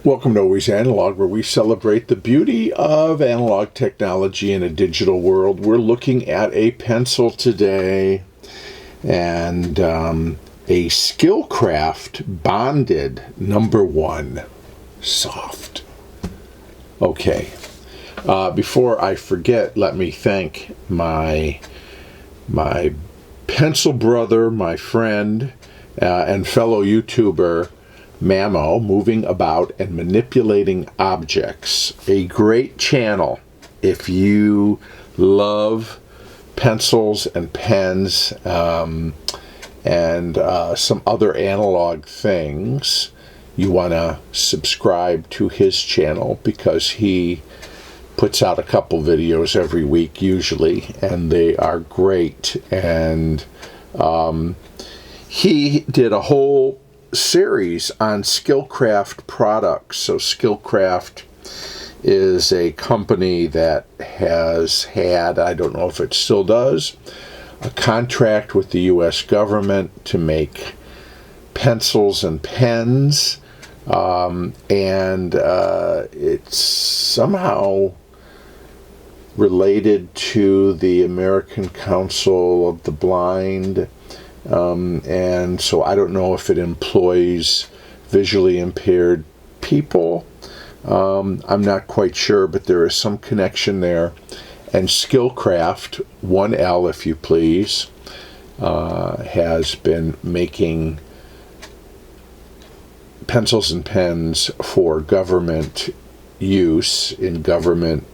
Welcome to Always Analog, where we celebrate the beauty of analog technology in a digital world. We're looking at a pencil today, and a Skilcraft bonded #1 soft. Okay, before I forget, let me thank my pencil brother, my friend, and fellow YouTuber, MAMO, Moving About and Manipulating Objects. A great channel if you love pencils and pens and some other analog things. You want to subscribe to his channel because he puts out a couple videos every week usually, and they are great. And he did a whole series on Skilcraft products. So Skilcraft is a company that has had, I don't know if it still does, a contract with the U.S. government to make pencils and pens, and it's somehow related to the American Council of the Blind. And so I don't know if it employs visually impaired people. I'm not quite sure, but there is some connection there. And Skilcraft, 1L if you please, has been making pencils and pens for government use in government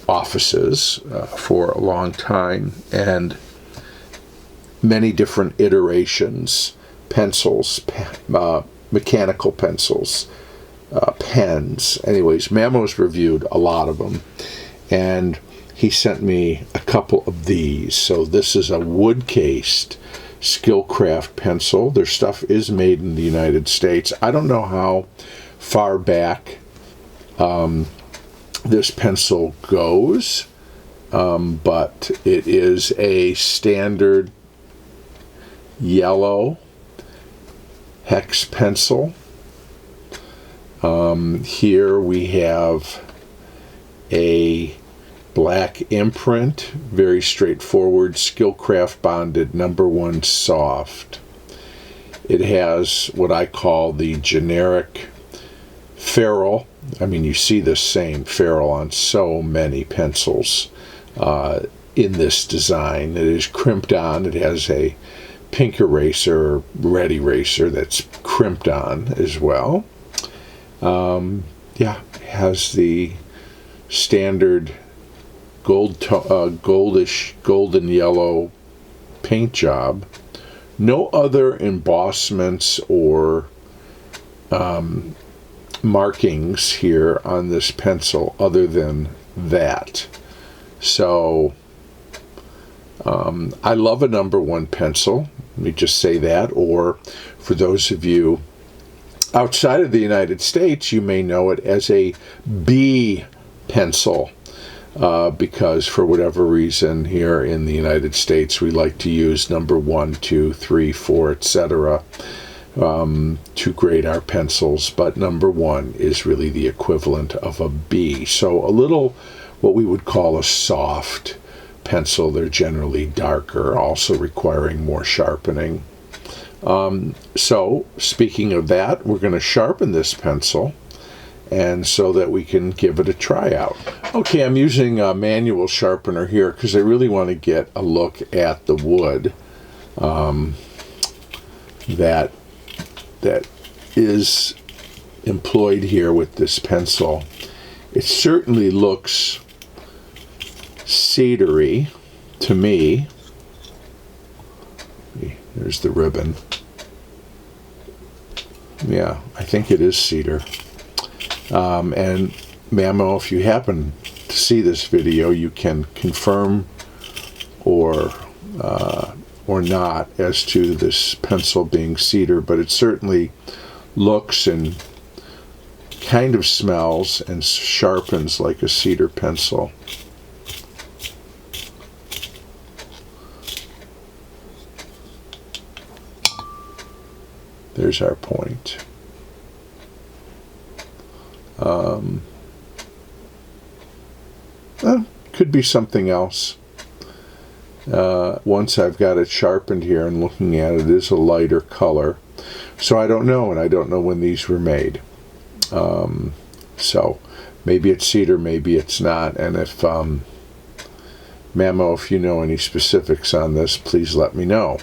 offices for a long time, and many different iterations, pencils, mechanical pencils, pens. Anyways, MAMO's reviewed a lot of them, and he sent me a couple of these. So this is a Woodcase Skilcraft pencil. Their stuff is made in the United States. I don't know how far back this pencil goes, but it is a standard yellow hex pencil. Here we have a black imprint, very straightforward, Skilcraft bonded #1 soft. It has what I call the generic ferrule. I mean, you see the same ferrule on so many pencils in this design. It is crimped on. It has a pink eraser, red eraser that's crimped on as well. It has the standard goldish, golden yellow paint job. No other embossments or markings here on this pencil other than that. So I love a #1 pencil. Let me just say that. Or for those of you outside of the United States, you may know it as a B pencil, because for whatever reason here in the United States we like to use #1, 2, 3, 4, etc. To grade our pencils, but #1 is really the equivalent of a B. So a little what we would call a soft pencil. They're generally darker, also requiring more sharpening. So speaking of that, we're going to sharpen this pencil, and so that we can give it a try out. Okay, I'm using a manual sharpener here because I really want to get a look at the wood that is employed here with this pencil. It certainly looks cedary to me. There's the ribbon. Yeah, I think it is cedar. And MAMO, if you happen to see this video, you can confirm or not as to this pencil being cedar, but it certainly looks and kind of smells and sharpens like a cedar pencil. There's our point. Could be something else. Once I've got it sharpened here and looking at it, it is a lighter color. So I don't know, and I don't know when these were made. So maybe it's cedar, maybe it's not. And if, MAMO, if you know any specifics on this, please let me know.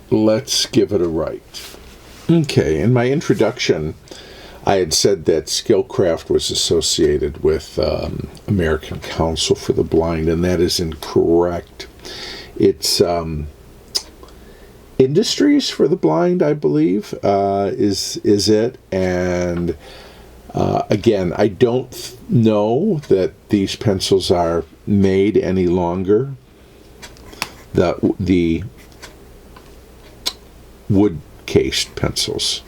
Let's give it a right. Okay, in my introduction, I had said that Skilcraft was associated with American Council for the Blind, and that is incorrect. It's Industries for the Blind, I believe, is it. And again, I don't know that these pencils are made any longer. The Woodcase pencils.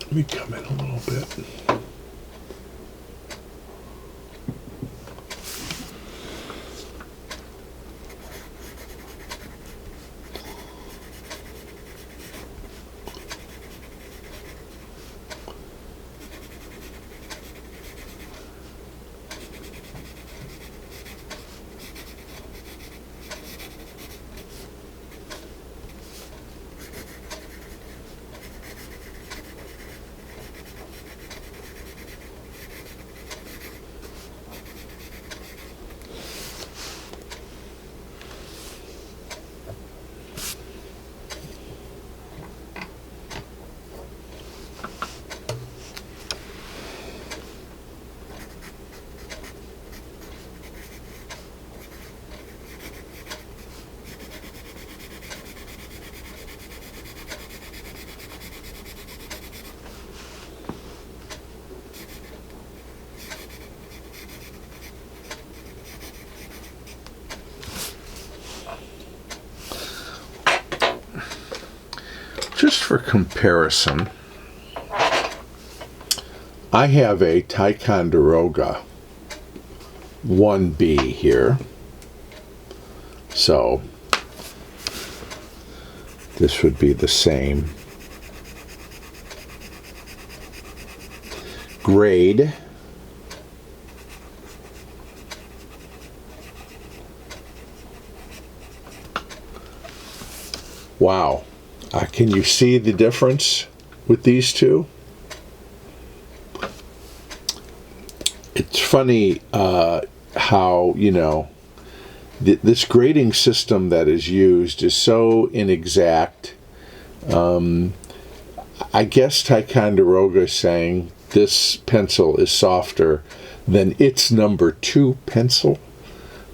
Let me come in a little bit. Just for comparison, I have a Ticonderoga 1B here. So this would be the same grade. Wow. Can you see the difference with these two? It's funny how, you know, this grading system that is used is so inexact. I guess Ticonderoga is saying this pencil is softer than its number 2 pencil,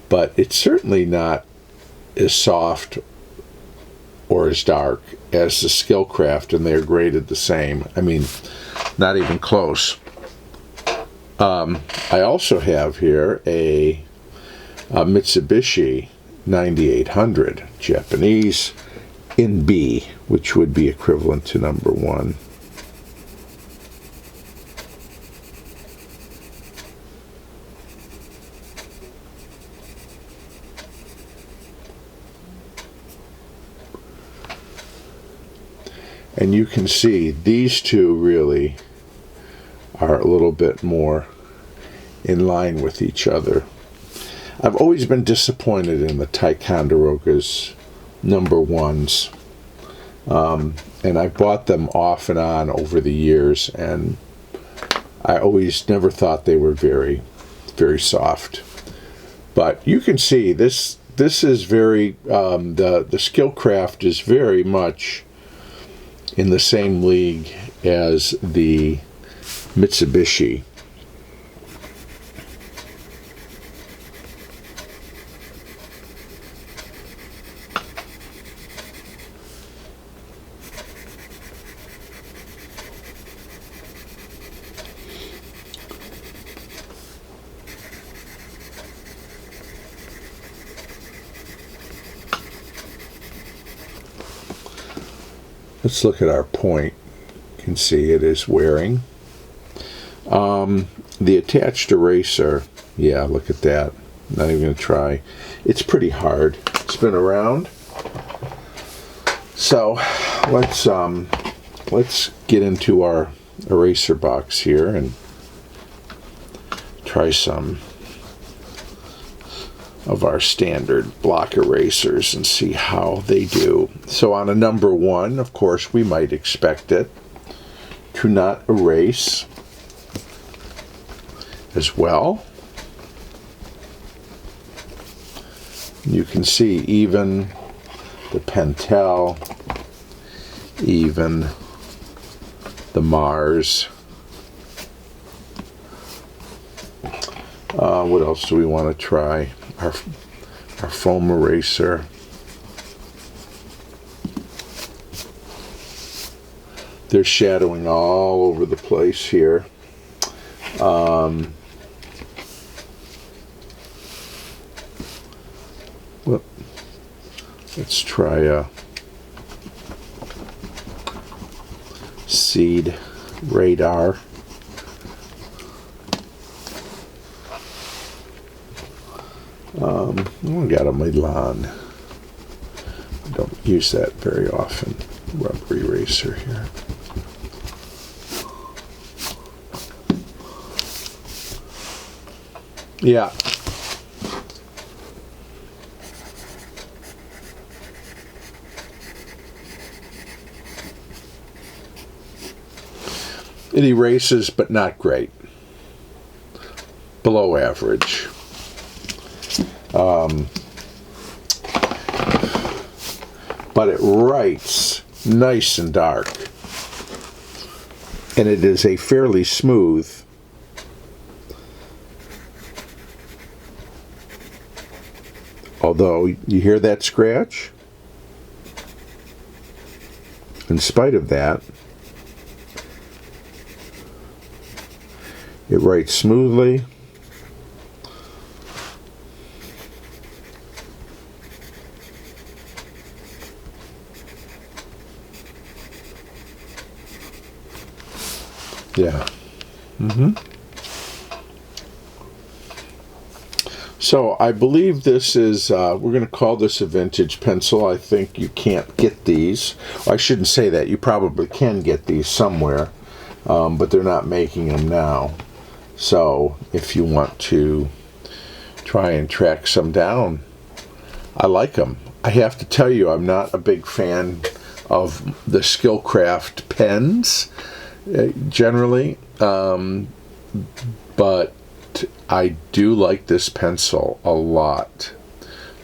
but it's certainly not as soft or as dark as the Skilcraft, and they're graded the same. I mean, not even close. I also have here a Mitsubishi 9800 Japanese in B, which would be equivalent to number 1. And you can see these two really are a little bit more in line with each other. I've always been disappointed in the Ticonderoga's number 1s. And I bought them off and on over the years, and I always never thought they were very, very soft. But you can see this is very, the Skilcraft is very much in the same league as the Mitsubishi. Let's look at our point. You can see it is wearing. The attached eraser, yeah, look at that. Not even going to try. It's pretty hard. Spin around. So let's get into our eraser box here and try some of our standard block erasers and see how they do. So on a number 1, of course, we might expect it to not erase as well. You can see even the Pentel, even the Mars. What else do we want to try? Our foam eraser. They're shadowing all over the place here. Let's try a seed radar. We got a Milan. Don't use that very often. Rubber eraser here. Yeah. It erases, but not great. Below average. But it writes nice and dark. And it is a fairly smooth. Although, you hear that scratch? In spite of that, it writes smoothly. Yeah. So I believe this is, we're going to call this a vintage pencil. I think you can't get these. I shouldn't say that. You probably can get these somewhere, but they're not making them now. So if you want to try and track some down, I like them. I have to tell you, I'm not a big fan of the Skilcraft pens generally, but I do like this pencil a lot.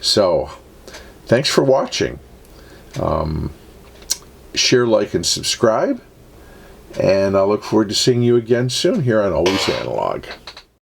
So thanks for watching. Share, like, and subscribe. And I look forward to seeing you again soon here on Always Analog.